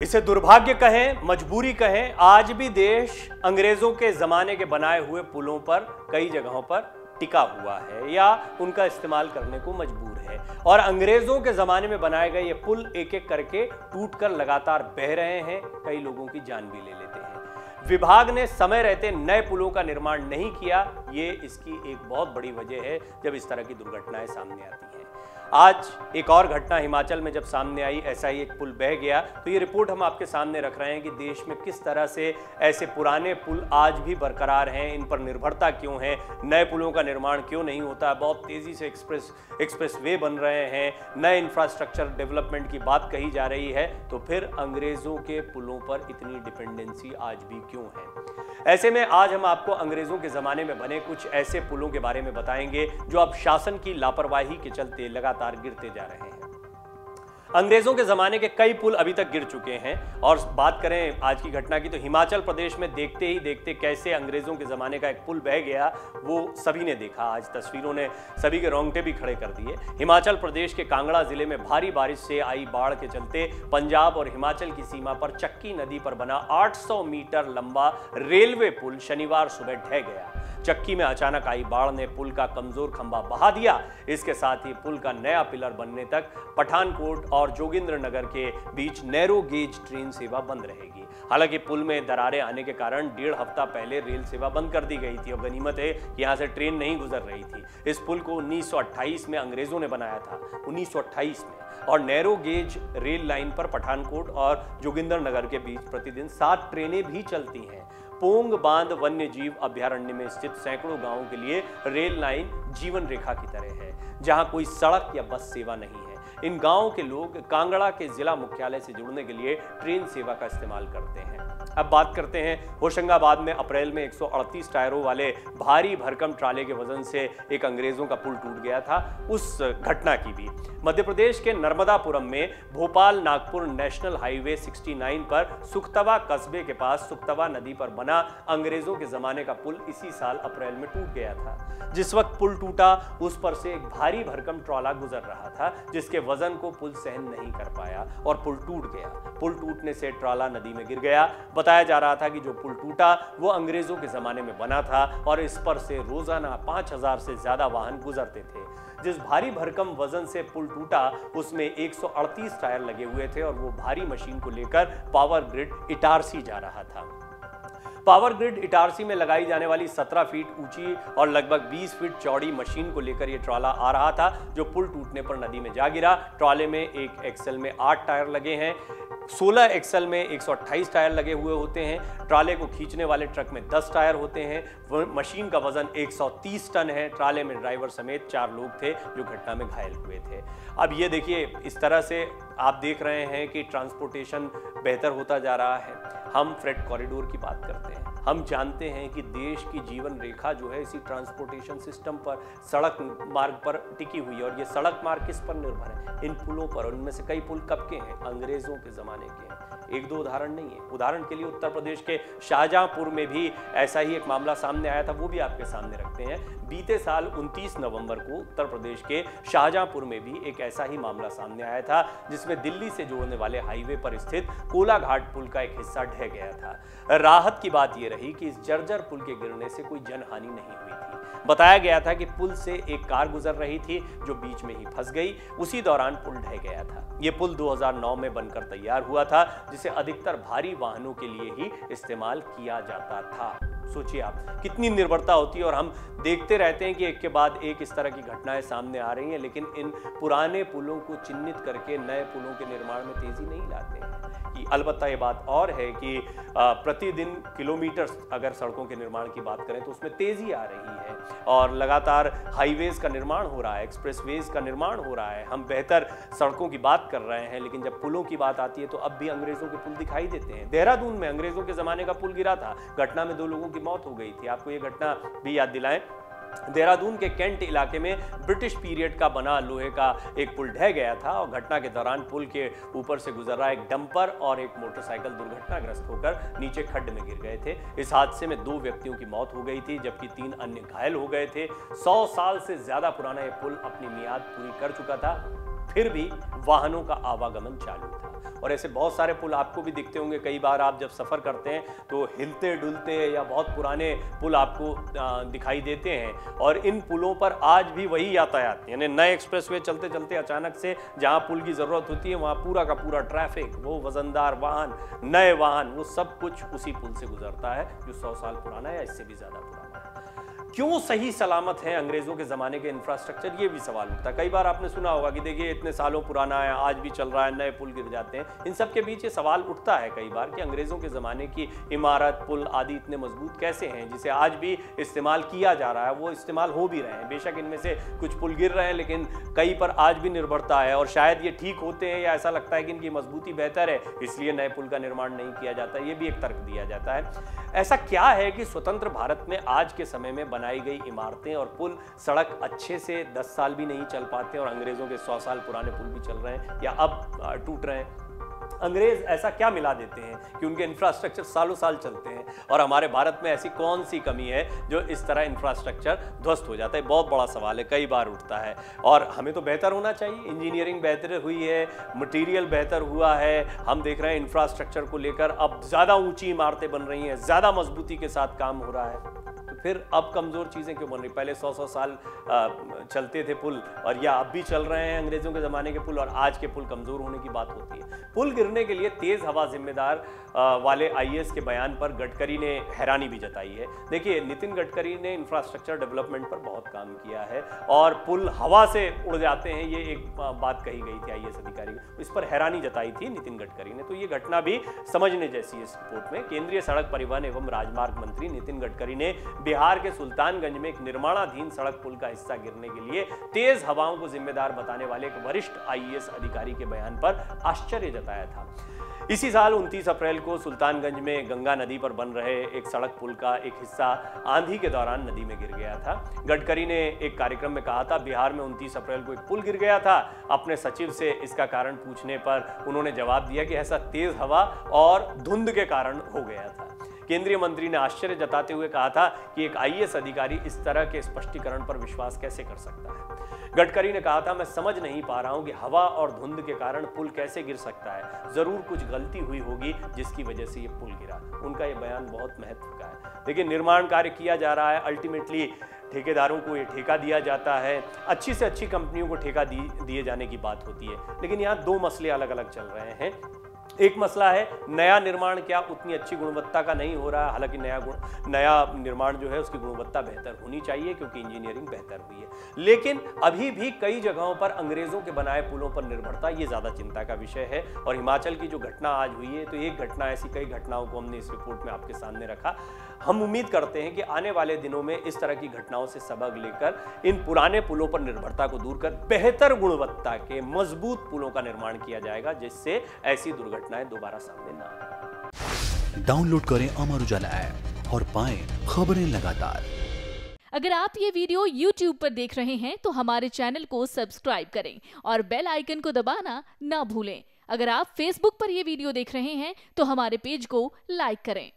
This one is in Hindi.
इसे दुर्भाग्य कहें, मजबूरी कहें, आज भी देश अंग्रेजों के जमाने के बनाए हुए पुलों पर कई जगहों पर टिका हुआ है या उनका इस्तेमाल करने को मजबूर है। और अंग्रेजों के जमाने में बनाए गए ये पुल एक एक करके टूटकर लगातार बह रहे हैं, कई लोगों की जान भी ले लेते हैं। विभाग ने समय रहते नए पुलों का निर्माण नहीं किया, ये इसकी एक बहुत बड़ी वजह है जब इस तरह की दुर्घटनाएं सामने आती हैं। आज एक और घटना हिमाचल में जब सामने आई, ऐसा ही एक पुल बह गया, तो ये रिपोर्ट हम आपके सामने रख रहे हैं कि देश में किस तरह से ऐसे पुराने पुल आज भी बरकरार हैं, इन पर निर्भरता क्यों है, नए पुलों का निर्माण क्यों नहीं होता। बहुत तेजी से एक्सप्रेस वे बन रहे हैं, नए इंफ्रास्ट्रक्चर डेवलपमेंट की बात कही जा रही है, तो फिर अंग्रेजों के पुलों पर इतनी डिपेंडेंसी आज भी क्यों है। ऐसे में आज हम आपको अंग्रेजों के जमाने में बने कुछ ऐसे पुलों के बारे में बताएंगे जो अब शासन की लापरवाही के चलते लगातार गिरते जा रहे हैं। अंग्रेजों के जमाने के कई पुल अभी तक गिर चुके हैं। और बात करें आज की घटना की, तो हिमाचल प्रदेश में देखते ही देखते कैसे अंग्रेजों के जमाने का एक पुल बह गया, वो सभी ने देखा। आज तस्वीरों ने सभी के रोंगटे भी खड़े कर दिए। हिमाचल प्रदेश के कांगड़ा जिले में भारी बारिश से आई बाढ़ के चलते पंजाब और हिमाचल की सीमा पर चक्की नदी पर बना 800 मीटर लंबा रेलवे पुल शनिवार सुबह ढह गया। चक्की में अचानक आई बाढ़ ने पुल का कमजोर खंभा बहा दिया। इसके साथ ही पुल का नया पिलर बनने तक पठानकोट और जोगिंद्रनगर के बीच नैरो गेज ट्रेन सेवा बंद रहेगी। हालांकि पुल में दरारें आने के कारण 1.5 हफ्ता पहले रेल सेवा बंद कर दी गई थी और गनीमत है कि यहां से ट्रेन नहीं गुजर रही थी। इस पुल को 1928 में अंग्रेजों ने बनाया था, 1928 में। और नैरो गेज रेल लाइन पर पठानकोट और जोगिंद्रनगर के बीच प्रतिदिन 7 ट्रेनें भी चलती हैं। पोंग बांध वन्य जीव अभयारण्य में स्थित सैकड़ों गांवों के लिए रेल लाइन जीवन रेखा की तरह है, जहां कोई सड़क या बस सेवा नहीं है। इन गांवों के लोग कांगड़ा के जिला मुख्यालय से जुड़ने के लिए ट्रेन सेवा का इस्तेमाल करते हैं। अब बात करते हैं होशंगाबाद में अप्रैल में 138 टायरों वाले भारी भरकम ट्राले के वजन से एक अंग्रेजों का पुल टूट गया था, उस घटना की भी। मध्य प्रदेश के नर्मदापुरम में भोपाल नागपुर नेशनल हाईवे 69 पर सुखतवा कस्बे के पास सुखतवा नदी पर बना अंग्रेजों के जमाने का पुल इसी साल अप्रैल में टूट गया था। जिस वक्त पुल टूटा, उस पर से एक भारी भरकम ट्रॉला गुजर रहा था, जिसके वजन को पुल सहन नहीं कर पाया और पुल टूट गया। पुल टूटने से ट्रॉला नदी में गिर गया। बताया जा रहा था कि जो पुल टूटा वो अंग्रेजों के जमाने में बना था और इस पर से रोजाना 5000 से ज्यादा वाहन गुजरते थे। जिस भारी भरकम वजन से पुल टूटा, उसमें 138 टायर लगे हुए थे और वो भारी मशीन को लेकर पावर ग्रिड इटारसी जा रहा था। पावर ग्रिड इटारसी में लगाई जाने वाली 17 फीट ऊंची और लगभग 20 फीट चौड़ी मशीन को लेकर यह ट्रॉला आ रहा था, जो पुल टूटने पर नदी में जा गिरा। ट्रॉले में एक एक्सल में 8 टायर लगे हैं, 16 एक्सल में 128 टायर लगे हुए होते हैं। ट्राले को खींचने वाले ट्रक में 10 टायर होते हैं। मशीन का वजन 130 टन है। ट्राले में ड्राइवर समेत 4 लोग थे जो घटना में घायल हुए थे। अब ये देखिए, इस तरह से आप देख रहे हैं कि ट्रांसपोर्टेशन बेहतर होता जा रहा है। हम फ्रेट कॉरिडोर की बात करते हैं। हम जानते हैं कि देश की जीवन रेखा जो है इसी ट्रांसपोर्टेशन सिस्टम पर, सड़क मार्ग पर टिकी हुई है। और ये सड़क मार्ग किस पर निर्भर है? इन पुलों पर। उनमें से कई पुल कब के हैं? अंग्रेजों के जमाने के हैं। एक दो उदाहरण नहीं है। उदाहरण के लिए उत्तर प्रदेश के शाहजहांपुर में भी ऐसा ही एक मामला सामने आया था, वो भी आपके सामने रखते हैं। बीते साल 29 नवंबर को उत्तर प्रदेश के शाहजहांपुर में भी एक ऐसा ही मामला सामने आया था, जिसमें दिल्ली से जोड़ने वाले हाईवे पर स्थित कोलाघाट पुल का एक हिस्सा ढह गया था। राहत की बात यह रही कि इस जर्जर पुल के गिरने से कोई जनहानि नहीं हुई थी। बताया गया था कि पुल से एक कार गुजर रही थी जो बीच में ही फंस गई। उसी दौरान पुल ढह गया था। यह पुल 2009 में बनकर तैयार हुआ था, जिसे अधिकतर भारी वाहनों के लिए ही इस्तेमाल किया जाता था। सोचिए आप, कितनी निर्भरता होती है। और हम देखते रहते हैं कि एक के बाद एक इस तरह की घटनाएं सामने आ रही हैं, लेकिन इन पुराने पुलों को चिन्हित करके नए पुलों के निर्माण में तेजी नहीं लाते हैं। अलबत्ता ये बात और है कि प्रतिदिन किलोमीटर अगर सड़कों के निर्माण की बात करें तो उसमें तेजी आ रही है और लगातार हाईवेज का निर्माण हो रहा है, एक्सप्रेसवेज का निर्माण हो रहा है। हम बेहतर सड़कों की बात कर रहे हैं, लेकिन जब पुलों की बात आती है तो अब भी अंग्रेजों के पुल दिखाई देते हैं। देहरादून में अंग्रेजों के जमाने का पुल गिरा था। घटना में 2 लोगों की मौत हो गई थी। आपको ये घटना भी याद दिलाएं। देहरादून के कैंट इलाके में ब्रिटिश पीरियड का बना लोहे का एक पुल ढह गया था और घटना के दौरान पुल के ऊपर से गुजर रहा एक डंपर और एक मोटरसाइकिल दुर्घटनाग्रस्त होकर नीचे खड्ड में गिर गए थे। इस हादसे में 2 व्यक्तियों की मौत हो गई थी, जबकि 3 अन्य घायल हो गए थे। 100 साल से ज्यादा पुराना यह पुल अपनी मियाद पूरी कर चुका था, फिर भी वाहनों का आवागमन चालू था। और ऐसे बहुत सारे पुल आपको भी दिखते होंगे। कई बार आप जब सफ़र करते हैं तो हिलते डुलते या बहुत पुराने पुल आपको दिखाई देते हैं, और इन पुलों पर आज भी वही यातायात, यानी नए एक्सप्रेसवे चलते चलते अचानक से जहां पुल की ज़रूरत होती है वहां पूरा का पूरा ट्रैफिक, वो वजनदार वाहन, नए वाहन, वो सब कुछ उसी पुल से गुजरता है जो 100 साल पुराना है या इससे भी ज़्यादा पुराना है। क्यों सही सलामत है अंग्रेजों के ज़माने के इंफ्रास्ट्रक्चर, ये भी सवाल उठता है। कई बार आपने सुना होगा कि देखिए इतने सालों पुराना है, आज भी चल रहा है, नए पुल गिर जाते हैं। इन सब के बीच ये सवाल उठता है कई बार कि अंग्रेज़ों के ज़माने की इमारत, पुल आदि इतने मजबूत कैसे हैं, जिसे आज भी इस्तेमाल किया जा रहा है, वो इस्तेमाल हो भी रहे हैं। बेशक इनमें से कुछ पुल गिर रहे हैं, लेकिन कई पर आज भी निर्भरता है, और शायद ये ठीक होते हैं या ऐसा लगता है कि इनकी मजबूती बेहतर है, इसलिए नए पुल का निर्माण नहीं किया जाता। ये भी एक तर्क दिया जाता है। ऐसा क्या है कि स्वतंत्र भारत में आज के समय में बनाई गई इमारतें और पुल, सड़क अच्छे से 10 साल भी नहीं चल पाते, और अंग्रेजों के 100 साल पुराने पुल भी चल रहे हैं या अब टूट रहे हैं? अंग्रेज ऐसा क्या मिला देते हैं कि उनके इंफ्रास्ट्रक्चर सालों साल चलते हैं, और हमारे भारत में ऐसी कौन सी कमी है जो इस तरह इंफ्रास्ट्रक्चर ध्वस्त हो जाता है? बहुत बड़ा सवाल है, कई बार उठता है। और हमें तो बेहतर होना चाहिए, इंजीनियरिंग बेहतर हुई है, मटेरियल बेहतर हुआ है, हम देख रहे हैं इंफ्रास्ट्रक्चर को लेकर अब ज़्यादा ऊंची इमारतें बन रही हैं, ज़्यादा मजबूती के साथ काम हो रहा है, फिर अब कमज़ोर चीज़ें क्यों बन रही? पहले 100-100 साल चलते थे पुल, और या अब भी चल रहे हैं अंग्रेज़ों के ज़माने के पुल, और आज के पुल कमज़ोर होने की बात होती है। पुल गिरने के लिए तेज़ हवा जिम्मेदार वाले आईएएस के बयान पर गडकरी ने हैरानी भी जताई है। देखिए, नितिन गडकरी ने इंफ्रास्ट्रक्चर डेवलपमेंट पर बहुत काम किया है, और पुल हवा से उड़ जाते हैं, ये एक बात कही गई थी आईएएस अधिकारी को, इस पर हैरानी जताई थी नितिन गडकरी ने। तो ये घटना भी समझने जैसी है इस रिपोर्ट में। केंद्रीय सड़क परिवहन एवं राजमार्ग मंत्री नितिन गडकरी ने बिहार के सुल्तानगंज में एक निर्माणाधीन सड़क पुल का हिस्सा गिरने के लिए तेज हवाओं को जिम्मेदार बताने वाले एक वरिष्ठ आईएएस अधिकारी के बयान पर आश्चर्य जताया था। इसी साल 29 अप्रैल को सुल्तानगंज में गंगा नदी पर बन रहे एक सड़क पुल का एक हिस्सा आंधी के दौरान नदी में गिर गया था। गडकरी ने एक कार्यक्रम में कहा था, बिहार में 29 अप्रैल को एक पुल गिर गया था। अपने सचिव से इसका कारण पूछने पर उन्होंने जवाब दिया कि ऐसा तेज हवा और धुंध के कारण हो गया था। केंद्रीय मंत्री ने आश्चर्य जताते हुए कहा था कि एक आईएएस अधिकारी इस तरह के स्पष्टीकरण पर विश्वास कैसे कर सकता है। गडकरी ने कहा था, मैं समझ नहीं पा रहा हूं कि हवा और धुंध के कारण पुल कैसे गिर सकता है, जरूर कुछ गलती हुई होगी जिसकी वजह से ये पुल गिरा। उनका ये बयान बहुत महत्व का है। देखिए, निर्माण कार्य किया जा रहा है, अल्टीमेटली ठेकेदारों को ये ठेका दिया जाता है, अच्छी से अच्छी कंपनियों को ठेका दिए जाने की बात होती है। लेकिन यहाँ दो मसले अलग अलग चल रहे हैं। एक मसला है, नया निर्माण क्या उतनी अच्छी गुणवत्ता का नहीं हो रहा है। हालांकि नया निर्माण जो है उसकी गुणवत्ता बेहतर होनी चाहिए क्योंकि इंजीनियरिंग बेहतर हुई है, लेकिन अभी भी कई जगहों पर अंग्रेजों के बनाए पुलों पर निर्भरता ये ज़्यादा चिंता का विषय है। और हिमाचल की जो घटना आज हुई है, तो एक घटना, ऐसी कई घटनाओं को हमने इस रिपोर्ट में आपके सामने रखा। हम उम्मीद करते हैं कि आने वाले दिनों में इस तरह की घटनाओं से सबक लेकर इन पुराने पुलों पर निर्भरता को दूर कर बेहतर गुणवत्ता के मजबूत पुलों का निर्माण किया जाएगा, जिससे ऐसी दुर्घटनाएं दोबारा सामने ना आए। डाउनलोड करें अमर उजाला ऐप और पाएं खबरें लगातार। अगर आप ये वीडियो YouTube पर देख रहे हैं तो हमारे चैनल को सब्सक्राइब करें और बेल आइकन को दबाना ना भूलें। अगर आप Facebook पर ये वीडियो देख रहे हैं तो हमारे पेज को लाइक करें।